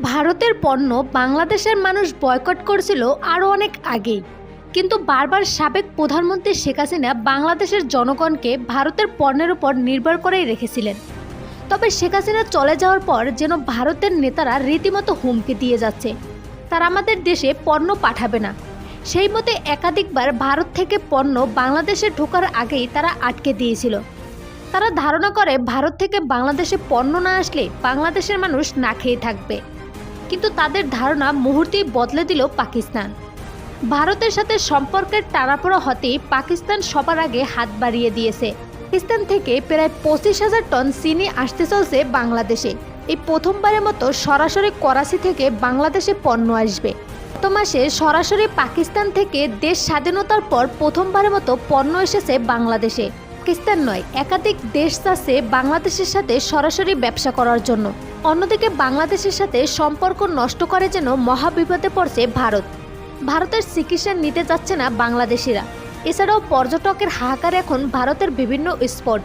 ভারতের পণ্য বাংলাদেশের মানুষ বয়কট করেছিল আরও অনেক আগেই, কিন্তু বারবার সাবেক প্রধানমন্ত্রী শেখ হাসিনা বাংলাদেশের জনগণকে ভারতের পণ্যের উপর নির্ভর করেই রেখেছিলেন। তবে শেখ হাসিনা চলে যাওয়ার পর যেন ভারতের নেতারা রীতিমতো হুমকি দিয়ে যাচ্ছে, তারা আমাদের দেশে পণ্য পাঠাবে না। সেই মতে একাধিকবার ভারত থেকে পণ্য বাংলাদেশে ঢোকার আগেই তারা আটকে দিয়েছিল। তারা ধারণা করে ভারত থেকে বাংলাদেশে পণ্য না আসলে বাংলাদেশের মানুষ না খেয়ে থাকবে, কিন্তু তাদের ধারণা মুহূর্তেই বদলে দিল পাকিস্তান। ভারতের সাথে সম্পর্কের টানাপোড়া হতেই পাকিস্তান সবার আগে হাত বাড়িয়ে দিয়েছে। পাকিস্তান থেকে প্রায় 25,000 টন চিনি আসতে চলছে বাংলাদেশে। এই প্রথমবারের মতো সরাসরি করাচি থেকে বাংলাদেশে পণ্য আসবে। গত মাসে সরাসরি পাকিস্তান থেকে দেশ স্বাধীনতার পর প্রথমবারের মতো পণ্য এসেছে বাংলাদেশে। পাকিস্তান নয়, একাধিক দেশ চাচ্ছে বাংলাদেশের সাথে সরাসরি ব্যবসা করার জন্য। অন্যদিকে বাংলাদেশের সাথে সম্পর্ক নষ্ট করে যেন মহাবিপদে পড়ছে ভারত। ভারতের চিকিৎসা নিতে যাচ্ছে না বাংলাদেশিরা। এছাড়াও পর্যটকের হাহাকার এখন ভারতের বিভিন্ন স্পট।